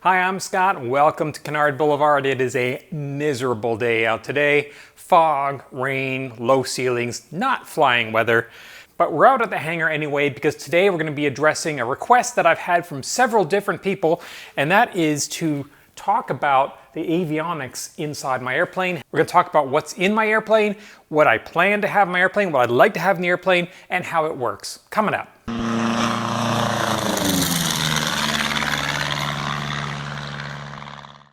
Hi, I'm Scott. Welcome to Canard Boulevard. It is a miserable day out today. Fog, rain, low ceilings, not flying weather. But we're out at the hangar anyway because today we're going to be addressing a request that I've had from several different people, and that is to talk about the avionics inside my airplane. We're going to talk about what's in my airplane, what I plan to have in my airplane, what I'd like to have in the airplane, and how it works. Coming up.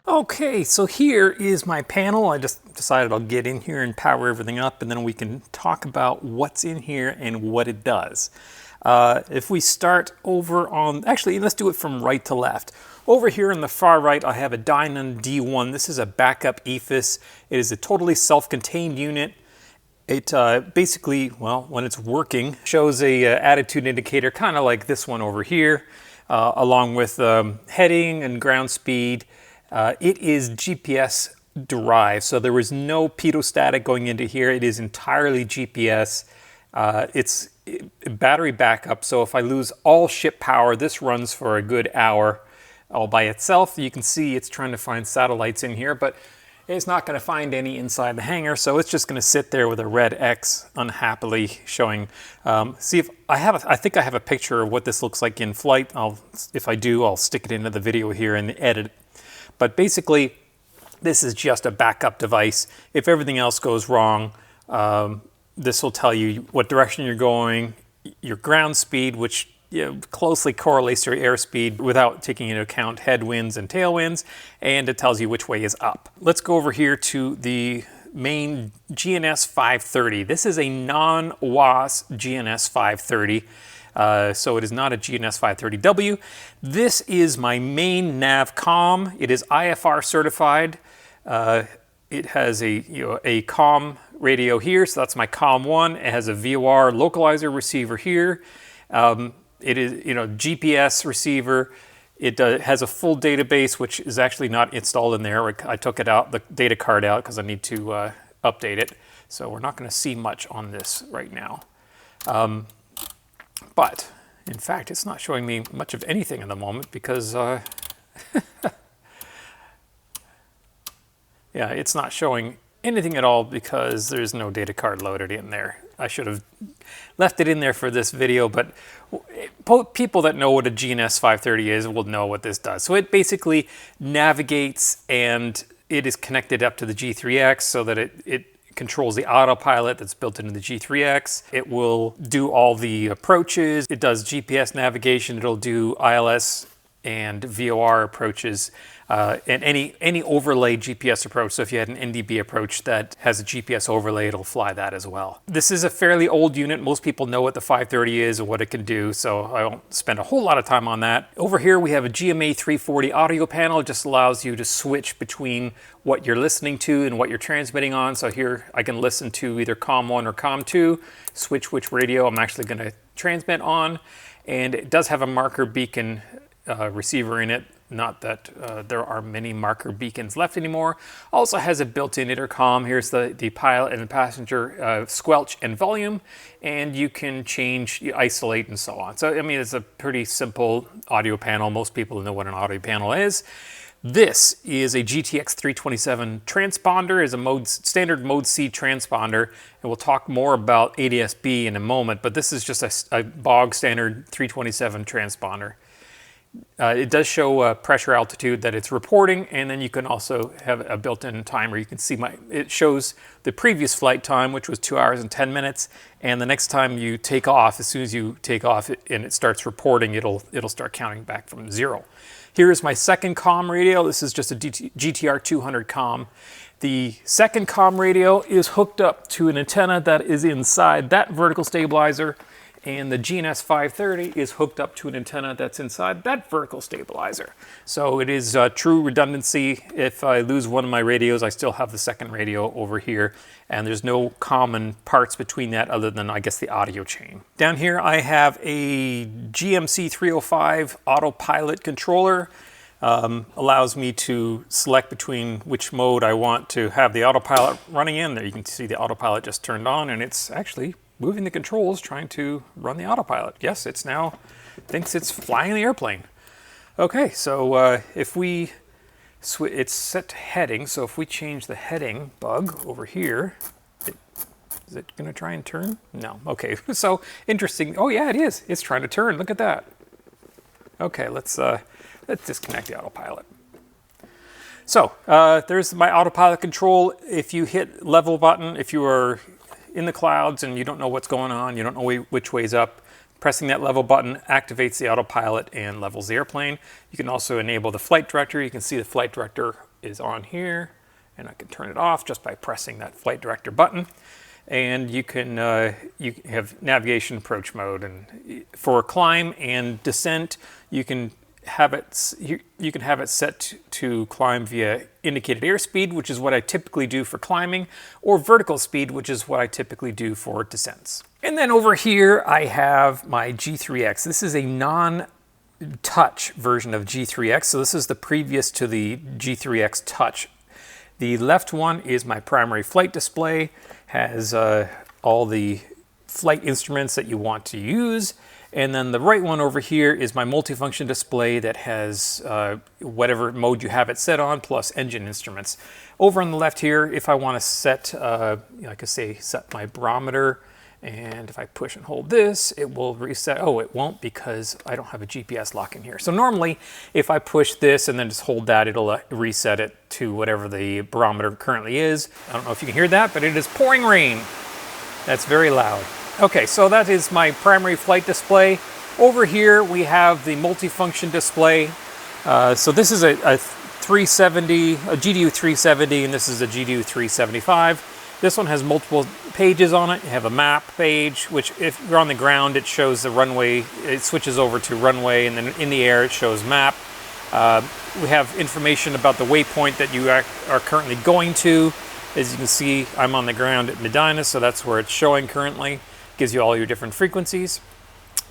Okay, so here is my panel. I just decided I'll get in here and power everything up, and then we can talk about what's in here and what it does. If we start over on, actually, let's do it from right to left. Over here on the far right, I have a Dynon D1. This is a backup EFIS. It is a totally self-contained unit. It basically, well, when it's working, shows a attitude indicator, kind of like this one over here, along with heading and ground speed. It is GPS derived, so there is no pitot-static going into here. It is entirely GPS. It's battery backup, so if I lose all ship power, this runs for a good hour all by itself. You can see it's trying to find satellites in here, but it's not going to find any inside the hangar, so it's just going to sit there with a red X unhappily showing. See if I have, I think I have a picture of what this looks like in flight. If I do, I'll stick it into the video here and edit. But basically, this is just a backup device. If everything else goes wrong, this will tell you what direction you're going, your ground speed, which closely correlates to your airspeed without taking into account headwinds and tailwinds, and it tells you which way is up. Let's go over here to the main GNS 530. This is a non-WAAS GNS 530. So it is not a GNS 530W. This is my main nav comm. It is IFR certified. It has a comm radio here, so that's my comm 1. It has a VOR localizer receiver here. It is GPS receiver. It has a full database, which is actually not installed in there. I took it out, the data card out, because I need to update it. So we're not going to see much on this right now. But, in fact, it's not showing me much of anything in the moment because, yeah, it's not showing anything at all because there's no data card loaded in there. I should have left it in there for this video, but people that know what a GNS 530 is will know what this does. So it basically navigates, and it is connected up to the G3X so that it controls the autopilot that's built into the G3X. It will do all the approaches. It does GPS navigation. It'll do ILS and VOR approaches, and any overlay GPS approach. So if you had an NDB approach that has a GPS overlay, it'll fly that as well. This is a fairly old unit. Most people know what the 530 is and what it can do, so I won't spend a whole lot of time on that. Over here we have a GMA 340 audio panel. It just allows you to switch between what you're listening to and what you're transmitting on. So here I can listen to either COM 1 or COM 2, switch which radio I'm actually going to transmit on, and it does have a marker beacon receiver in it. Not that there are many marker beacons left anymore. Also has a built-in intercom. Here's the pilot and passenger squelch and volume, and you can change, isolate, and so on. So I mean, it's a pretty simple audio panel. Most people know what an audio panel is. This is a GTX 327 transponder. Is a standard mode C transponder, and we'll talk more about ADS-B in a moment, but this is just a bog standard 327 transponder. It does show pressure altitude that it's reporting, and then you can also have a built-in timer. You can see it shows the previous flight time, which was 2 hours and 10 minutes, and the next time you take off, as soon as you take off and it starts reporting, it'll start counting back from 0. Here's my second comm radio. This is just a GTR 200 comm. The second comm radio is hooked up to an antenna that is inside that vertical stabilizer, and the GNS 530 is hooked up to an antenna that's inside that vertical stabilizer. So it is true redundancy. If I lose one of my radios, I still have the second radio over here, and there's no common parts between that other than, I guess, the audio chain. Down here I have a GMC 305 Autopilot controller. Allows me to select between which mode I want to have the autopilot running in. There you can see the autopilot just turned on, and it's actually moving the controls trying to run the autopilot. Yes, it's now thinks it's flying the airplane. Okay, so if we it's set to heading, so if we change the heading bug over here, is it going to try and turn? No. Okay, so interesting. Oh yeah, it is. It's trying to turn. Look at that. Okay, let's disconnect the autopilot. So there's my autopilot control. If you hit level button, if you are in the clouds and you don't know what's going on, you don't know which way's up, pressing that level button activates the autopilot and levels the airplane. You can also enable the flight director. You can see the flight director is on here, and I can turn it off just by pressing that flight director button. And you can you have navigation approach mode, and for climb and descent, you can have it set to climb via indicated airspeed, which is what I typically do for climbing, or vertical speed, which is what I typically do for descents. And then over here I have my G3X. This is a non-touch version of G3X, so this is the previous to the G3X Touch. The left one is my primary flight display, has all the flight instruments that you want to use. And then the right one over here is my multifunction display that has whatever mode you have it set on, plus engine instruments. Over on the left here, if I want to set, I could say set my barometer, and if I push and hold this, it will reset. Oh, it won't, because I don't have a GPS lock in here. So normally, if I push this and then just hold that, it'll reset it to whatever the barometer currently is. I don't know if you can hear that, but it is pouring rain. That's very loud. Okay, so that is my primary flight display. Over here, we have the multifunction display. So this is a 370, a GDU 370, and this is a GDU 375. This one has multiple pages on it. You have a map page, which if you're on the ground, it shows the runway. It switches over to runway, and then in the air, it shows map. We have information about the waypoint that you are currently going to. As you can see, I'm on the ground at Medina, so that's where it's showing currently. Gives you all your different frequencies.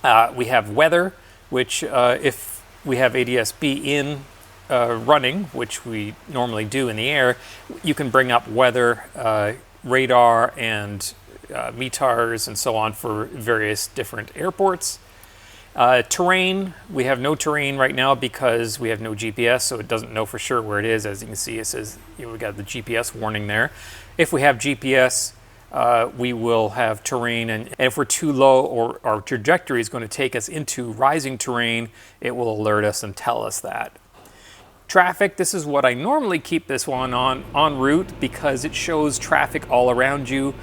We have weather, which if we have ADS-B in running, which we normally do in the air, you can bring up weather, radar, and METARs and so on for various different airports. Terrain, we have no terrain right now because we have no GPS, so it doesn't know for sure where it is. As you can see, it says, we got the GPS warning there. If we have GPS, we will have terrain, and if we're too low or our trajectory is going to take us into rising terrain, it will alert us and tell us that. Traffic, this is what I normally keep this one on route because it shows traffic all around you,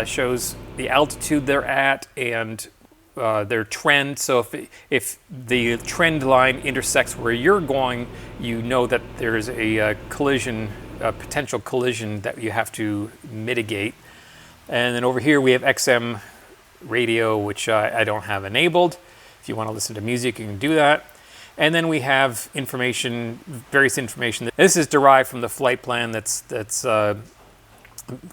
shows the altitude they're at and their trend. So if the trend line intersects where you're going, you know that there's a collision, a potential collision that you have to mitigate. And then over here we have XM radio, which I don't have enabled. If you want to listen to music, you can do that. And then we have information, various information. This is derived from the flight plan that's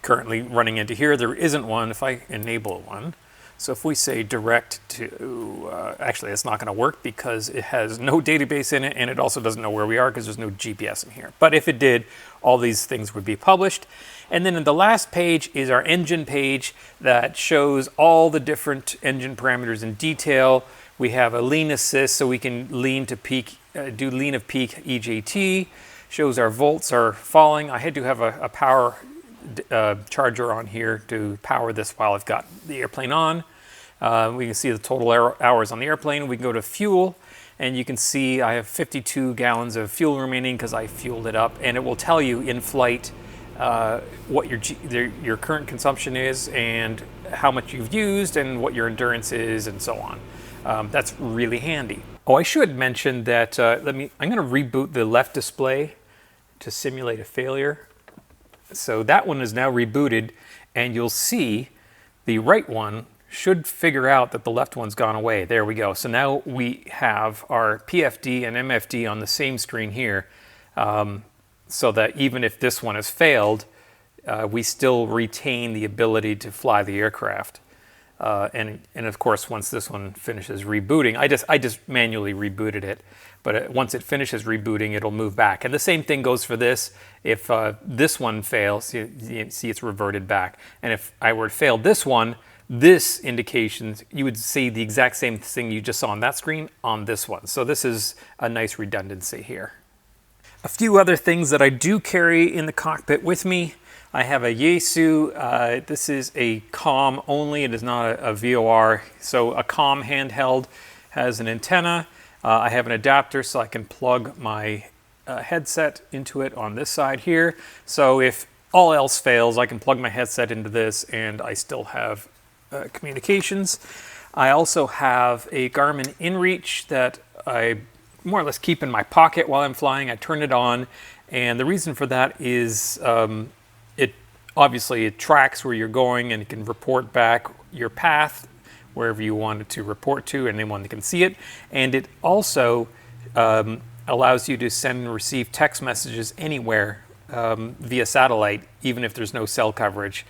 currently running into here. There isn't one if I enable one. So if we say direct to, actually it's not going to work because it has no database in it, and it also doesn't know where we are because there's no GPS in here. But if it did, all these things would be published. And then in the last page is our engine page that shows all the different engine parameters in detail. We have a lean assist, so we can lean to peak, do lean of peak EJT. Shows our volts are falling. I had to have a power charger on here to power this while I've got the airplane on. We can see the total hours on the airplane. We can go to fuel, and you can see I have 52 gallons of fuel remaining because I fueled it up, and it will tell you in flight what your current consumption is and how much you've used and what your endurance is and so on. That's really handy. Oh, I should mention that I'm going to reboot the left display to simulate a failure. So that one is now rebooted, and you'll see the right one should figure out that the left one's gone away. There we go. So now we have our PFD and MFD on the same screen here, so that even if this one has failed, we still retain the ability to fly the aircraft. And of course, once this one finishes rebooting, I just manually rebooted it. But once it finishes rebooting, it'll move back. And the same thing goes for this. If this one fails, you see it's reverted back. And if I were to fail this one, this indications, you would see the exact same thing you just saw on that screen on this one. So this is a nice redundancy here. A few other things that I do carry in the cockpit with me. I have a Yaesu. This is a COM only. It is not a VOR. So a COM handheld has an antenna. I have an adapter so I can plug my headset into it on this side here. So if all else fails, I can plug my headset into this and I still have communications. I also have a Garmin InReach that I more or less keep in my pocket while I'm flying. I turn it on, and the reason for that is it tracks where you're going and it can report back your path wherever you want it to report to, and anyone can see it. And it also allows you to send and receive text messages anywhere via satellite, even if there's no cell coverage.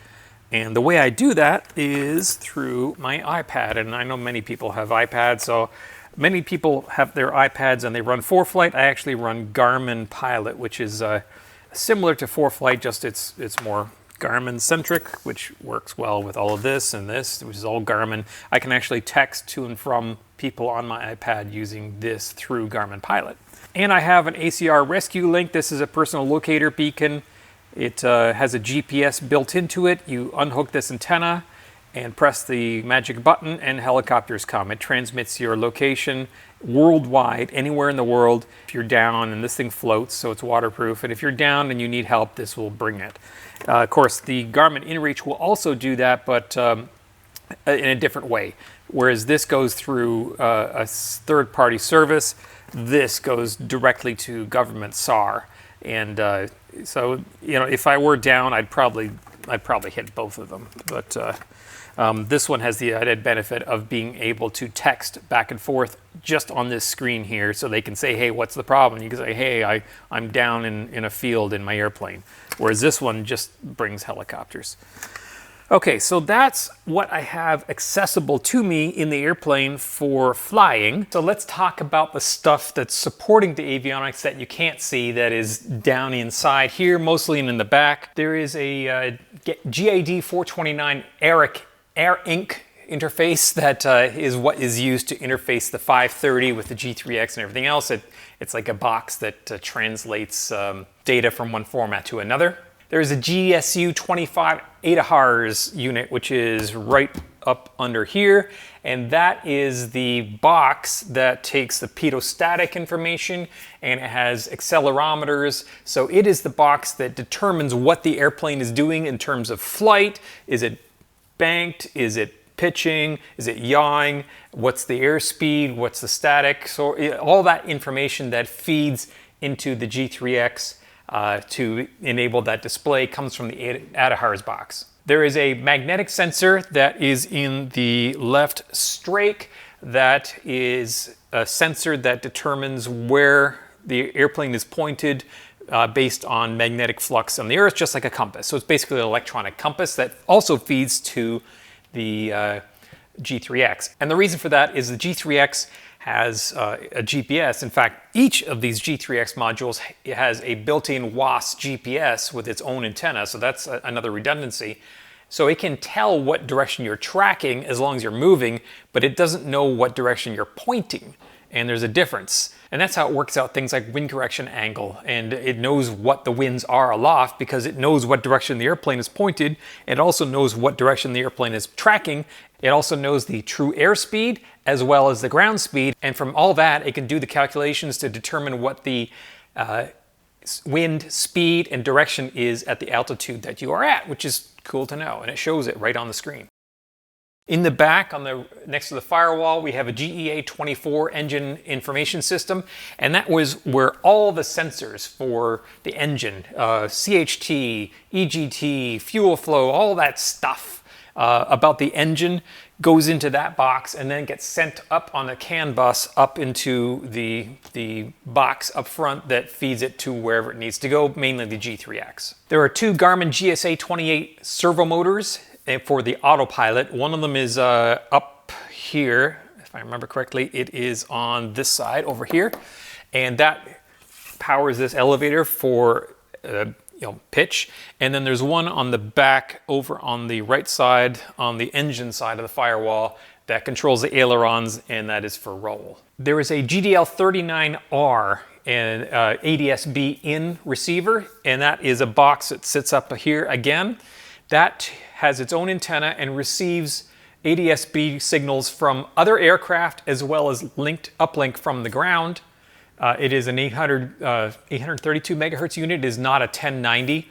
And the way I do that is through my iPad, and I know many people have iPads, so many people have their iPads and they run ForeFlight. I actually run Garmin Pilot, which is similar to ForeFlight, just it's more Garmin-centric, which works well with all of this and this, which is all Garmin. I can actually text to and from people on my iPad using this through Garmin Pilot. And I have an ACR ResQLink. This is a personal locator beacon. It has a GPS built into it. You unhook this antenna and press the magic button and helicopters come. It transmits your location worldwide, anywhere in the world. If you're down, and this thing floats, so it's waterproof, and if you're down and you need help, this will bring it. Of course, the Garmin InReach will also do that, but in a different way. Whereas this goes through a third-party service, this goes directly to government SAR. And so, you know, if I were down, I'd probably hit both of them. But this one has the added benefit of being able to text back and forth just on this screen here, so they can say, hey, what's the problem? You can say, hey, I'm down in a field in my airplane. Whereas this one just brings helicopters. Okay, so that's what I have accessible to me in the airplane for flying. So let's talk about the stuff that's supporting the avionics that you can't see, that is down inside here, mostly in the back. There is a GAD 429 ARINC interface that is what is used to interface the 530 with the G3X and everything else. It's like a box that translates data from one format to another. There's a GSU 25 ADAHRS unit, which is right up under here, and that is the box that takes the pedostatic information, and it has accelerometers. So it is the box that determines what the airplane is doing in terms of flight. Is it banked? Is it pitching? Is it yawing? What's the airspeed? What's the static? So all that information that feeds into the G3X to enable that display comes from the ADAHRS box. There is a magnetic sensor that is in the left strake that is a sensor that determines where the airplane is pointed based on magnetic flux on the Earth, just like a compass. So it's basically an electronic compass that also feeds to the G3X. And the reason for that is the G3X has a GPS. In fact, each of these G3X modules has a built-in WAAS GPS with its own antenna, so that's another redundancy. So it can tell what direction you're tracking as long as you're moving, but it doesn't know what direction you're pointing, and there's a difference. And that's how it works out things like wind correction angle, and it knows what the winds are aloft because it knows what direction the airplane is pointed. It also knows what direction the airplane is tracking. It also knows the true airspeed as well as the ground speed, and from all that it can do the calculations to determine what the wind speed and direction is at the altitude that you are at, which is cool to know, and it shows it right on the screen. In the back, next to the firewall, we have a GEA 24 engine information system, and that was where all the sensors for the engine, CHT, EGT, fuel flow, all that stuff about the engine goes into that box and then gets sent up on a CAN bus up into the box up front that feeds it to wherever it needs to go, mainly the G3X. There are two Garmin GSA 28 servo motors for the Autopilot. One of them is up here, if I remember correctly. It is on this side over here, and that powers this elevator for pitch. And then there's one on the back over on the right side, on the engine side of the firewall, that controls the ailerons, and that is for roll. There is a GDL 39R and ADS-B in receiver, and that is a box that sits up here again. That has its own antenna and receives ADS-B signals from other aircraft as well as uplink from the ground. It is an 832 megahertz unit. It is not a 1090.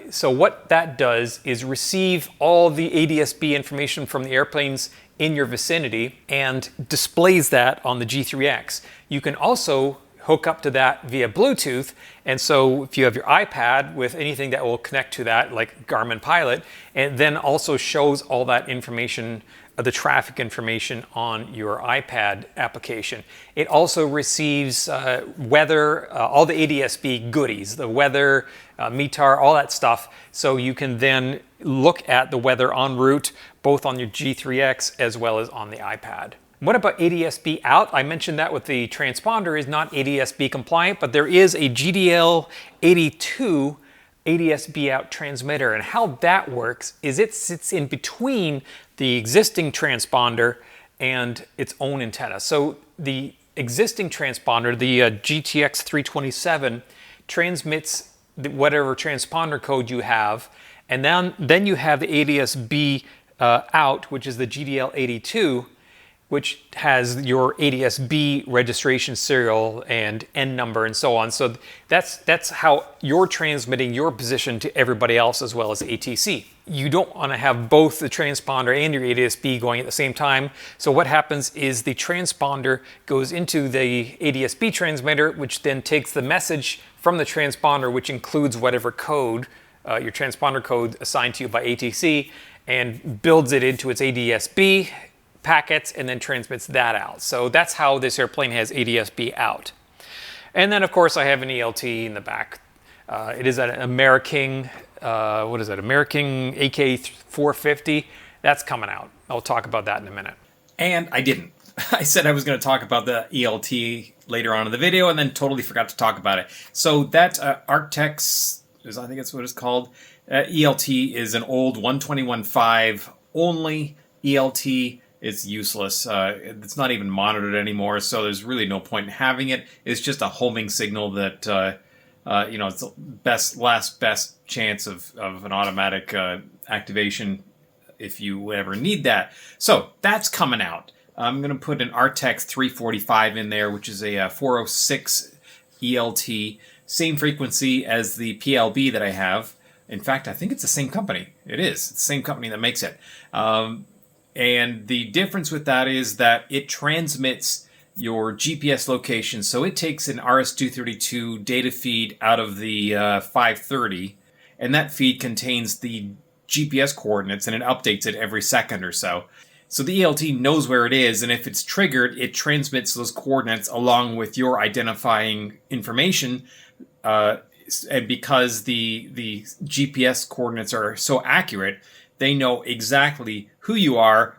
So what that does is receive all the ADS-B information from the airplanes in your vicinity and displays that on the G3X. You can also hook up to that via Bluetooth, and so if you have your iPad with anything that will connect to that, like Garmin Pilot, and then also shows all that information, the traffic information on your iPad application. It also receives weather, all the ADS-B goodies, the weather, METAR, all that stuff, so you can then look at the weather en route, both on your G3X as well as on the iPad. What about ADS-B out? I mentioned that with the transponder is not ADS-B compliant, but there is a GDL 82 ADS-B out transmitter, and how that works is it sits in between the existing transponder and its own antenna. So the existing transponder, the GTX 327, transmits whatever transponder code you have, and then you have the ADS-B out, which is the GDL 82, which has your ADS-B registration serial and N number and so on. So that's how you're transmitting your position to everybody else as well as ATC. You don't want to have both the transponder and your ADS-B going at the same time. So what happens is the transponder goes into the ADS-B transmitter, which then takes the message from the transponder, which includes whatever code, your transponder code assigned to you by ATC, and builds it into its ADS-B packets and then transmits that out. So that's how this airplane has ADS-B out. And then of course I have an ELT in the back. It is an Ameri-King, what is it, Ameri-King AK-450. That's coming out. I'll talk about that in a minute. And I didn't. I said I was going to talk about the ELT later on in the video and then totally forgot to talk about it. So that Arctex, I think that's what it's called, ELT is an old 121.5 only ELT. It's useless. It's not even monitored anymore, so there's really no point in having it. It's just a homing signal that, it's the last best chance of an automatic activation if you ever need that. So that's coming out. I'm going to put an Arctex 345 in there, which is a 406 ELT, same frequency as the PLB that I have. In fact, I think it's the same company. It is. It's the same company that makes it. And the difference with that is that it transmits your GPS location. So it takes an RS-232 data feed out of the 530, and that feed contains the GPS coordinates, and it updates it every second or so. So the ELT knows where it is, and if it's triggered, it transmits those coordinates along with your identifying information. And because the GPS coordinates are so accurate, they know exactly who you are,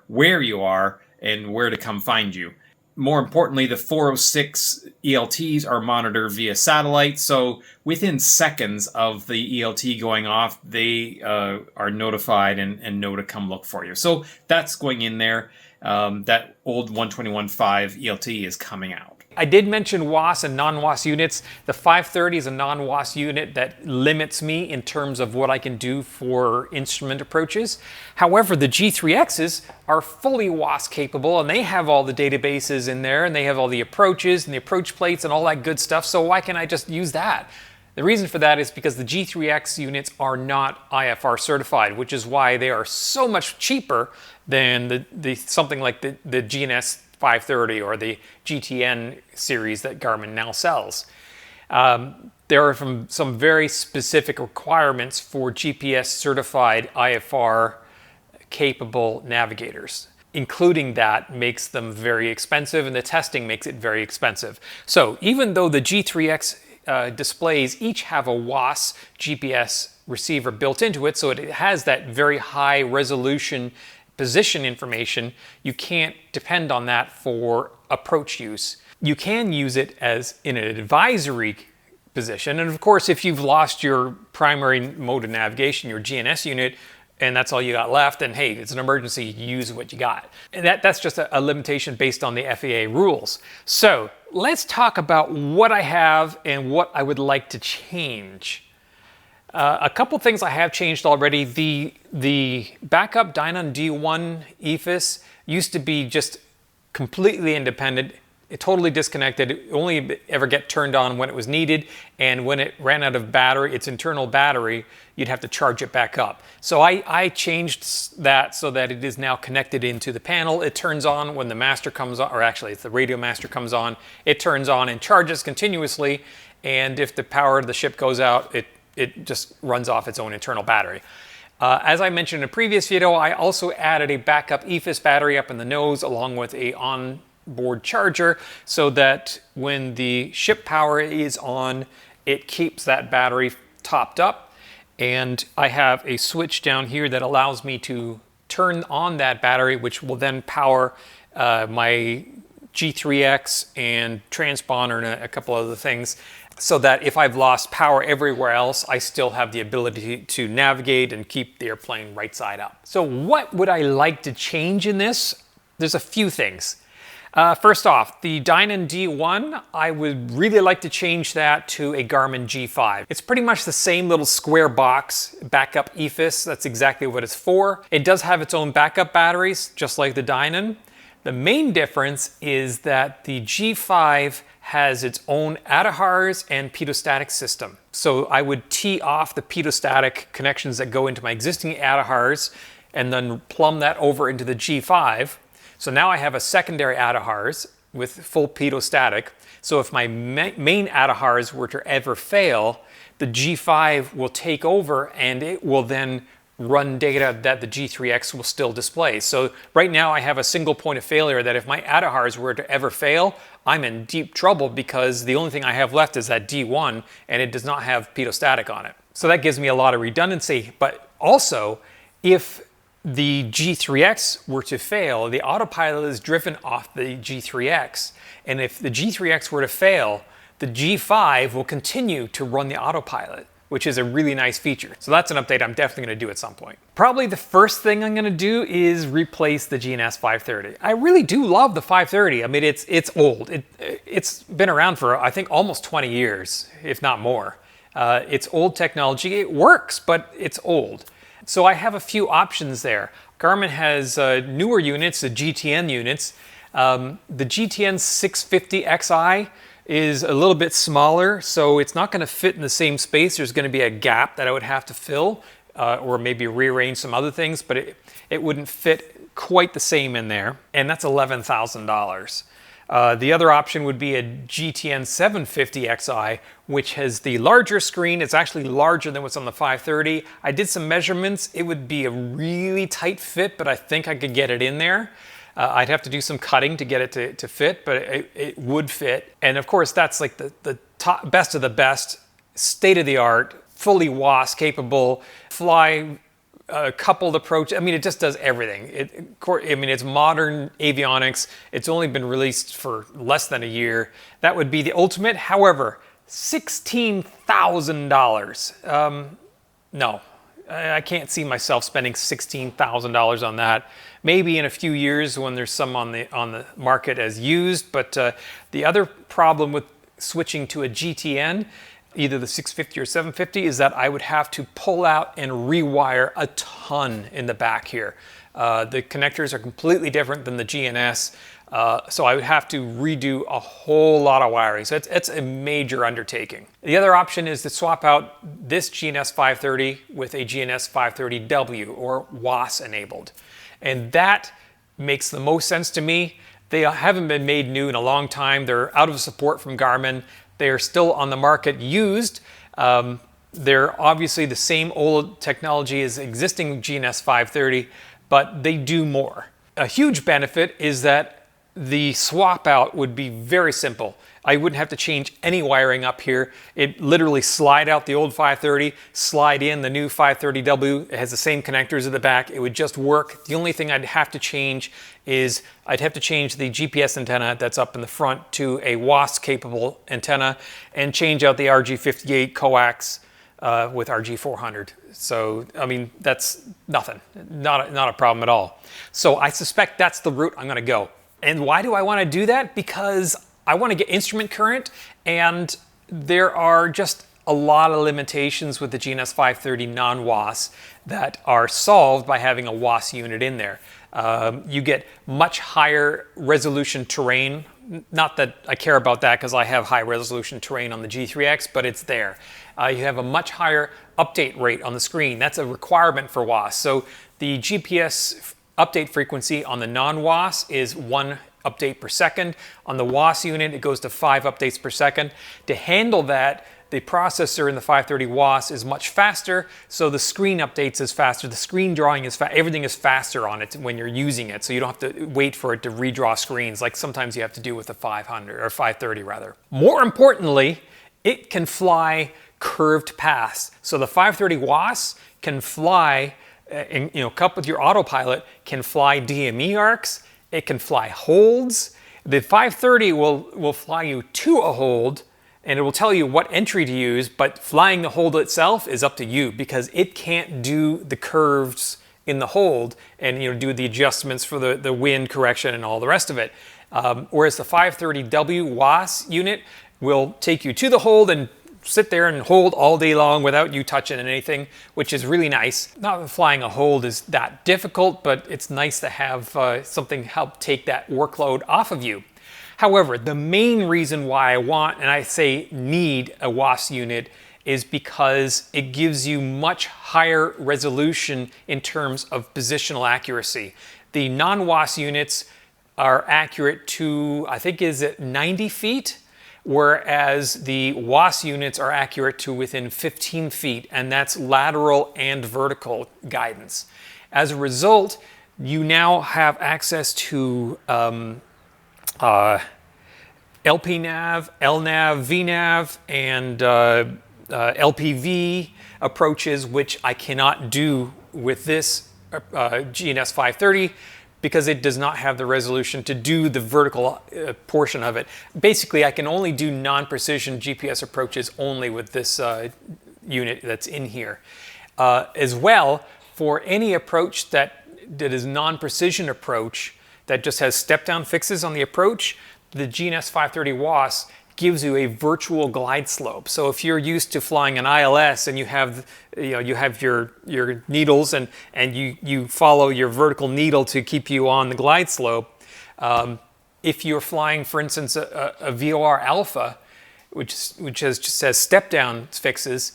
and where to come find you. More importantly, the 406 ELTs are monitored via satellite, so within seconds of the ELT going off, they are notified and know to come look for you. So that's going in there. That old 121.5 ELT is coming out. I did mention WAAS and non-WAAS units. The 530 is a non-WAAS unit that limits me in terms of what I can do for instrument approaches. However, the G3Xs are fully WAAS capable, and they have all the databases in there, and they have all the approaches and the approach plates and all that good stuff, so why can't I just use that? The reason for that is because the G3X units are not IFR certified, which is why they are so much cheaper than something like the GNS 530 or the GTN series that Garmin now sells. There are some very specific requirements for GPS certified IFR capable navigators. Including that makes them very expensive, and the testing makes it very expensive. So even though the G3X displays each have a WAAS GPS receiver built into it, so it has that very high resolution position information, you can't depend on that for approach use. You can use it as in an advisory position. And of course, if you've lost your primary mode of navigation, your GNS unit, and that's all you got left, and hey, it's an emergency, use what you got. And that's just a limitation based on the FAA rules. So let's talk about what I have and what I would like to change. A couple things I have changed already. The backup Dynon D1 EFIS used to be just completely independent, totally disconnected. It only ever get turned on when it was needed, and when it ran out of battery, its internal battery, you'd have to charge it back up. So I changed that so that it is now connected into the panel. It turns on when the master comes on, or actually it's the radio master comes on. It turns on and charges continuously, and if the power of the ship goes out, it just runs off its own internal battery. As I mentioned in a previous video, I also added a backup EFIS battery up in the nose along with a onboard charger so that when the ship power is on, it keeps that battery topped up. And I have a switch down here that allows me to turn on that battery, which will then power my G3X and transponder and a couple other things, so that if I've lost power everywhere else, I still have the ability to navigate and keep the airplane right side up. So what would I like to change in this? There's a few things. First off, the Dynon D1, I would really like to change that to a Garmin G5. It's pretty much the same little square box backup EFIS. That's exactly what it's for. It does have its own backup batteries, just like the Dynon. The main difference is that the G5 has its own ADAHRS and pitot-static system. So I would tee off the pitot-static connections that go into my existing ADAHRS and then plumb that over into the G5. So now I have a secondary ADAHRS with full pitot-static. So if my main ADAHRS were to ever fail, the G5 will take over and it will then run data that the G3X will still display. So right now I have a single point of failure that if my ADAHRS were to ever fail, I'm in deep trouble because the only thing I have left is that D1 and it does not have pitot-static on it. So that gives me a lot of redundancy, but also if the G3X were to fail, the autopilot is driven off the G3X. And if the G3X were to fail, the G5 will continue to run the autopilot, which is a really nice feature. So that's an update I'm definitely gonna do at some point. Probably the first thing I'm gonna do is replace the GNS 530. I really do love the 530. I mean, it's old. It's been around for, I think, almost 20 years, if not more. It's old technology. It works, but it's old. So I have a few options there. Garmin has newer units, the GTN units. The GTN 650 XI is a little bit smaller, so it's not going to fit in the same space. There's going to be a gap that I would have to fill or maybe rearrange some other things, but it wouldn't fit quite the same in there, and that's $11,000. The other option would be a GTN 750 XI, which has the larger screen. It's actually larger than what's on the 530. I did some measurements. It would be a really tight fit, but I think I could get it in there. I'd have to do some cutting to get it to fit, but it would fit. And of course, that's like the top, best of the best, state-of-the-art, fully WAAS capable, fly coupled approach. I mean, it just does everything. I mean, it's modern avionics. It's only been released for less than a year. That would be the ultimate. However, $16,000. No, I can't see myself spending $16,000 on that. Maybe in a few years when there's some on the market as used. But the other problem with switching to a GTN, either the 650 or 750, is that I would have to pull out and rewire a ton in the back here. The connectors are completely different than the GNS, so I would have to redo a whole lot of wiring. So it's a major undertaking. The other option is to swap out this GNS 530 with a GNS 530W or WAAS enabled. And that makes the most sense to me. They haven't been made new in a long time. They're out of support from Garmin. They are still on the market used. They're obviously the same old technology as existing GNS 530, but they do more. A huge benefit is that the swap out would be very simple. I wouldn't have to change any wiring up here. It literally slide out the old 530, slide in the new 530W. It has the same connectors at the back. It would just work. The only thing I'd have to change is I'd have to change the GPS antenna that's up in the front to a WAAS capable antenna and change out the RG58 coax with RG400. So, I mean, that's nothing, not a problem at all. So I suspect that's the route I'm gonna go. And why do I wanna do that? Because I wanna get instrument current, and there are just a lot of limitations with the GNS 530 non-WAAS that are solved by having a WAAS unit in there. You get much higher resolution terrain. Not that I care about that because I have high resolution terrain on the G3X, but it's there. You have a much higher update rate on the screen. That's a requirement for WAAS. So the GPS update frequency on the non-WAAS is 1 update per second. On the WAAS unit, it goes to 5 updates per second. To handle that, the processor in the 530 WAAS is much faster, so the screen updates is faster. The screen drawing is everything is faster on it when you're using it, so you don't have to wait for it to redraw screens like sometimes you have to do with the 500 or 530 rather. More importantly, it can fly curved paths. So the 530 WAAS can fly, coupled with your Autopilot, can fly DME arcs. It can fly holds. The 530 will fly you to a hold, and it will tell you what entry to use, but flying the hold itself is up to you because it can't do the curves in the hold and do the adjustments for the wind correction and all the rest of it. Whereas the 530W WAAS unit will take you to the hold and sit there and hold all day long without you touching anything, which is really nice. Not that flying a hold is that difficult, but it's nice to have something help take that workload off of you. However, the main reason why I want, and I say need, a WAAS unit is because it gives you much higher resolution in terms of positional accuracy. The non-WAAS units are accurate to, I think, is it 90 feet? Whereas the WAAS units are accurate to within 15 feet, and that's lateral and vertical guidance. As a result, you now have access to LPNav, LNav, VNav, and LPV approaches, which I cannot do with this GNS 530 because it does not have the resolution to do the vertical portion of it. Basically, I can only do non-precision GPS approaches only with this unit that's in here. As well, for any approach that is non-precision approach that just has step-down fixes on the approach, the GNS 530 WAAS gives you a virtual glide slope. So if you're used to flying an ILS and you have your needles and you follow your vertical needle to keep you on the glide slope, if you're flying, for instance, a VOR Alpha, which just has step down fixes,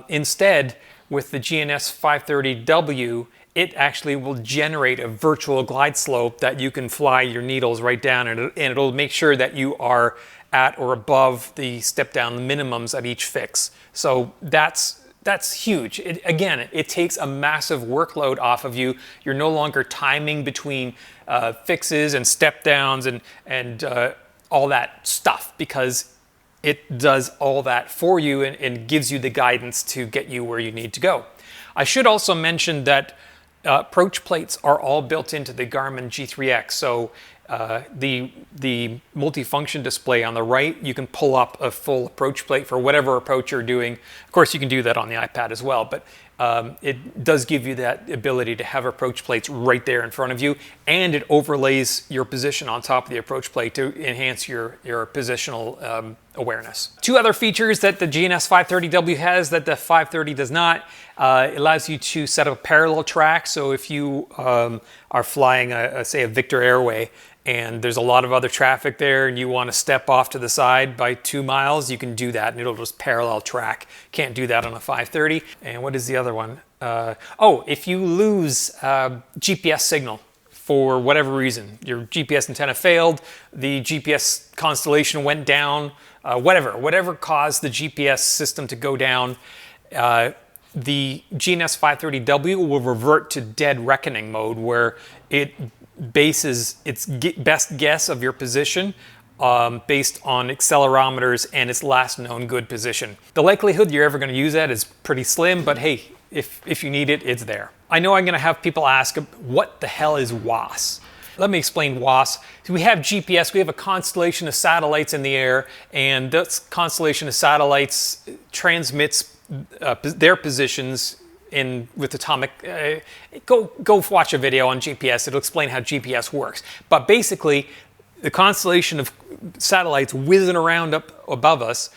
instead with the GNS 530W, it actually will generate a virtual glide slope that you can fly your needles right down, and it'll make sure that you are at or above the step down minimums at each fix. So that's huge. Again, it takes a massive workload off of you. You're no longer timing between fixes and step downs and all that stuff, because it does all that for you and gives you the guidance to get you where you need to go. I should also mention that approach plates are all built into the Garmin G3X. So the multifunction display on the right, you can pull up a full approach plate for whatever approach you're doing. Of course, you can do that on the iPad as well, but it does give you that ability to have approach plates right there in front of you, and it overlays your position on top of the approach plate to enhance your positional awareness. Two other features that the GNS 530W has that the 530 does not. It allows you to set up a parallel track. So if you are flying, say, a Victor Airway, and there's a lot of other traffic there and you want to step off to the side by 2 miles, you can do that and it'll just parallel track. Can't do that on a 530. And what is the other one? If you lose GPS signal for whatever reason, your GPS antenna failed, the GPS constellation went down, whatever caused the GPS system to go down, the GNS 530W will revert to dead reckoning mode, where it bases its best guess of your position based on accelerometers and its last known good position. The likelihood you're ever going to use that is pretty slim, but hey, if you need it, it's there. I know I'm going to have people ask, what the hell is WAAS? Let me explain WAAS. So we have GPS, we have a constellation of satellites in the air, and this constellation of satellites transmits their positions with atomic. Go watch a video on GPS, it'll explain how GPS works. But basically, the constellation of satellites whizzing around up above us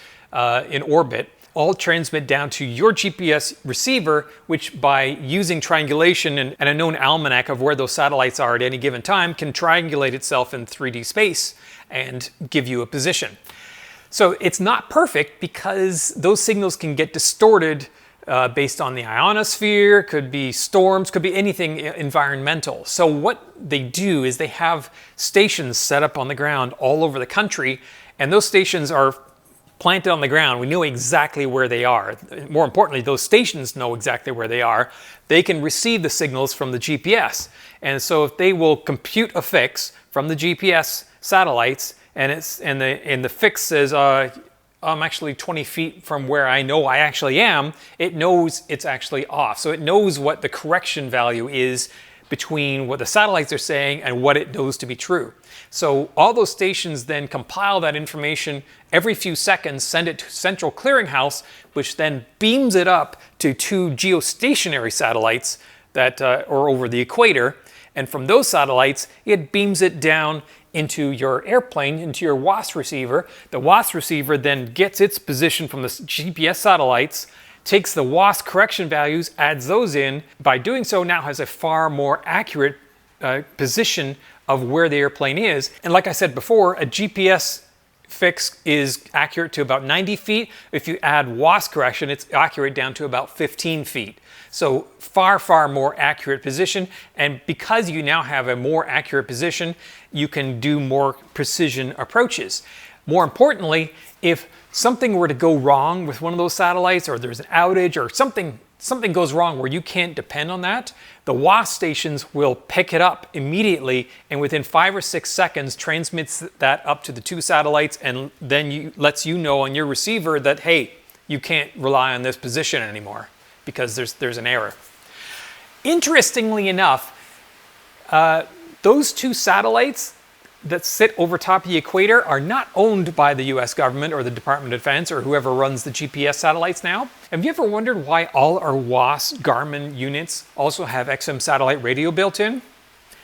in orbit all transmit down to your GPS receiver, which by using triangulation and a known almanac of where those satellites are at any given time can triangulate itself in 3D space and give you a position. So it's not perfect because those signals can get distorted based on the ionosphere, could be storms, could be anything environmental. So what they do is they have stations set up on the ground all over the country, and those stations are planted on the ground. We know exactly where they are. More importantly, those stations know exactly where they are. They can receive the signals from the GPS. And so if they will compute a fix from the GPS satellites, and the fix says, I'm actually 20 feet from where I know I actually am, it knows it's actually off. So it knows what the correction value is between what the satellites are saying and what it knows to be true. So all those stations then compile that information every few seconds, send it to Central Clearinghouse, which then beams it up to 2 geostationary satellites that are over the equator. And from those satellites, it beams it down into your airplane, into your WAAS receiver. The WAAS receiver then gets its position from the GPS satellites, takes the WAAS correction values, adds those in. By doing so, now has a far more accurate position of where the airplane is. And like I said before, a GPS fix is accurate to about 90 feet. If you add WAAS correction, it's accurate down to about 15 feet. So far, far more accurate position. And because you now have a more accurate position, you can do more precision approaches. More importantly, if something were to go wrong with one of those satellites, or there's an outage, or something goes wrong where you can't depend on that, the WAAS stations will pick it up immediately, and within 5 or 6 seconds transmits that up to the 2 satellites, and then lets you know on your receiver that, hey, you can't rely on this position anymore because there's an error. Interestingly enough, those 2 satellites that sit over top of the equator are not owned by the US government or the Department of Defense or whoever runs the GPS satellites now. Have you ever wondered why all our WAAS Garmin units also have XM satellite radio built in?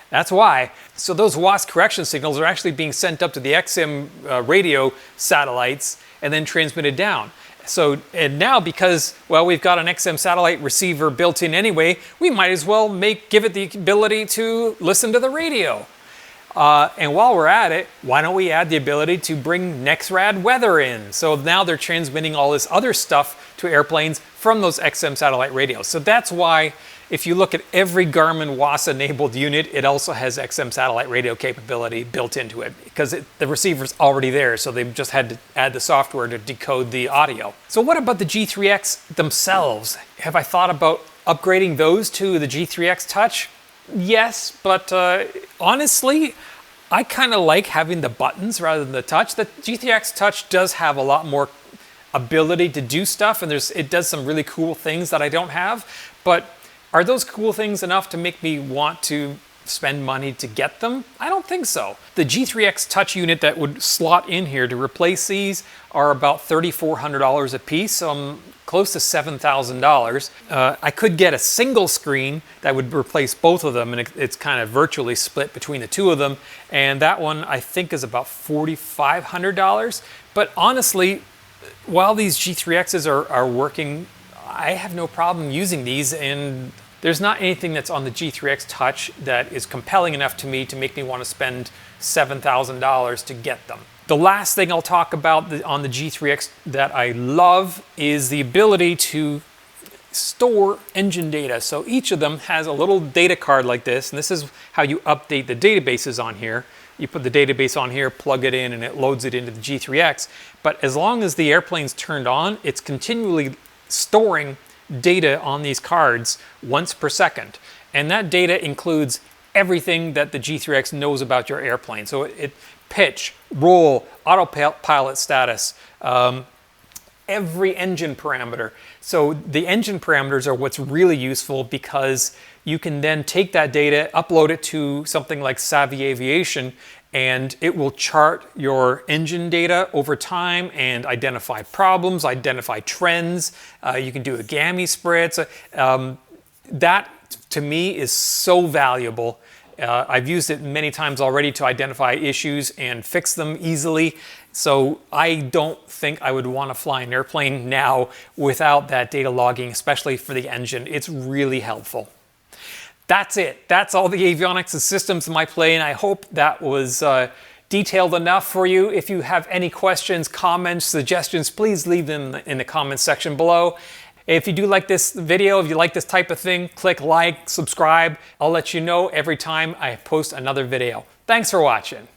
That's why. So those WAAS correction signals are actually being sent up to the XM radio satellites and then transmitted down. So, and now because, well, we've got an XM satellite receiver built in anyway, we might as well give it the ability to listen to the radio. And while we're at it, why don't we add the ability to bring NEXRAD weather in? So now they're transmitting all this other stuff to airplanes from those XM satellite radios. So that's why if you look at every Garmin WAAS enabled unit, it also has XM satellite radio capability built into it because the receiver's already there. So they've just had to add the software to decode the audio. So what about the G3X themselves? Have I thought about upgrading those to the G3X Touch? Yes, but honestly, I kind of like having the buttons rather than the touch. The GTX Touch does have a lot more ability to do stuff, and it does some really cool things that I don't have. But are those cool things enough to make me want to spend money to get them? I don't think so. The G3X Touch unit that would slot in here to replace these are about $3,400 a piece, so I'm close to $7,000. I could get a single screen that would replace both of them, and it's kind of virtually split between the 2 of them, and that one I think is about $4,500. But honestly, while these G3Xs are working, I have no problem using these, and there's not anything that's on the G3X Touch that is compelling enough to me to make me want to spend $7,000 to get them. The last thing I'll talk about on the G3X that I love is the ability to store engine data. So each of them has a little data card like this, and this is how you update the databases on here. You put the database on here, plug it in, and it loads it into the G3X. But as long as the airplane's turned on, it's continually storing data on these cards once per second. And that data includes everything that the G3X knows about your airplane. So it pitch, roll, autopilot status, every engine parameter. So the engine parameters are what's really useful, because you can then take that data, upload it to something like Savvy Aviation, and it will chart your engine data over time and identify problems, identify trends. You can do a GAMI spread. So, that to me is so valuable. I've used it many times already to identify issues and fix them easily. So I don't think I would want to fly an airplane now without that data logging, especially for the engine. It's really helpful. That's it. That's all the avionics and systems in my plane. I hope that was detailed enough for you. If you have any questions, comments, suggestions, please leave them in the comments section below. If you do like this video, if you like this type of thing, click like, subscribe. I'll let you know every time I post another video. Thanks for watching.